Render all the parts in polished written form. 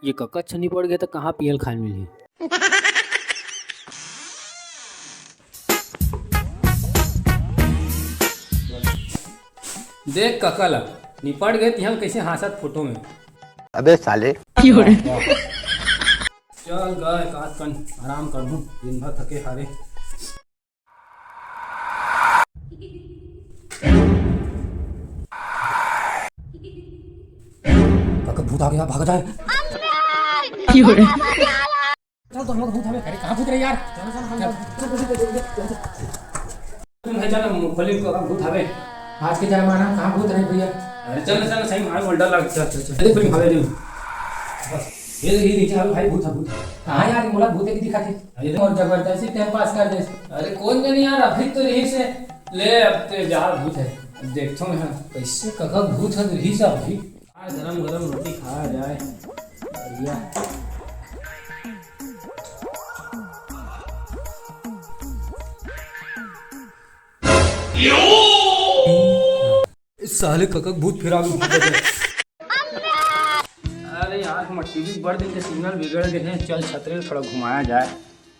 ये कक्का छन्नी पड़ गया तो कहाँ पियल खाए मिली। देख कक्का ला निपट गए ती हम कैसे हासत फोटो में। अबे साले चल गए काट कन आराम कर दूं, दिन भर थके हारे। काका भूत आ गया, भाग जाए। चल तो हम लोग भूत हमें, अरे कहाँ भूत रहे यार। तुम है चल खोली को भूत हवे आज के जाए माना कहाँ भूत रहे भैया। अरे चल चल सही मार मोल्डा लग चल चल चल देख फिल्म हवे नहीं बस ये नीचे हाल भाई भूत भूत कहाँ यार मोला भूत की दिखा थे। अरे और जबरदस्ती टाइम पास कर दे। अरे कौन जाने यार अभी तो यही से ले अब ते जहाँ भूत है अब देखता हूँ मैं कैसे कका भूत है यही सब अभी। गरम गरम रोटी खाया जाए बढ़िया। इस साले कका भूत फिरा गए। अरे यार हम टीवी बड़ दिन के सिग्नल बिगड़ गए हैं, चल छतरी में थोड़ा घुमाया जाए।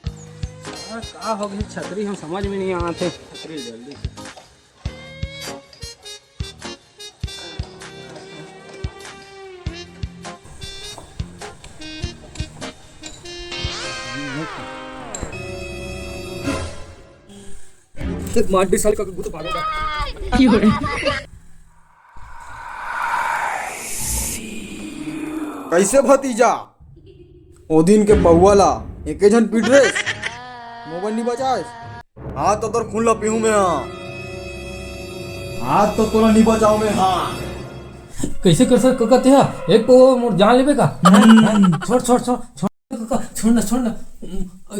क्या हो गई छतरी हम समझ में नहीं आते। छतरी जल्दी माटी साल का भूत भागेगा। कैसे भतीजा ओ दिन के पौवाला एक जन पीट रे मोबाइल नहीं बचाए हाथ तो तोर खून ला पीहू में हाथ तो तोरा नहीं बचाओ में। हाँ कैसे कर सकते कका ते एक को मोर जान लेबे का। छोड़ छोड़ छोड़ छोड़ कका छोड़ ना छोड़ ना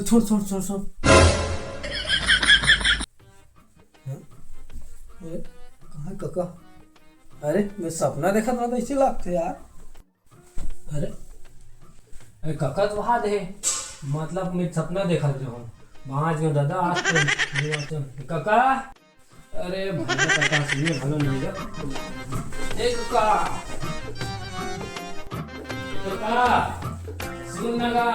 छोड़ छोड़ छोड़ छोड़। कहाँ कका। अरे मैं सपना देखा था ऐसे लगते यार। अरे अरे कका तो वहाँ दे मतलब मैं सपना देखा जो हूँ वहाँ जो दादा आज तो कका। अरे भाई कका सुनिए भालो नहीं जा ए कका कका सुन नगा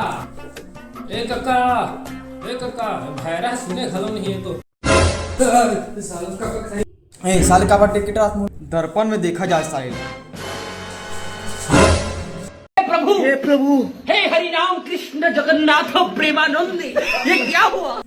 ए कका भैरा सुने खलो नहीं है तो साल कका ए साले का टिकट रात में दर्पण में देखा जाए साले। हे प्रभु हे हरि राम कृष्ण जगन्नाथ प्रेमानंद ये क्या हुआ।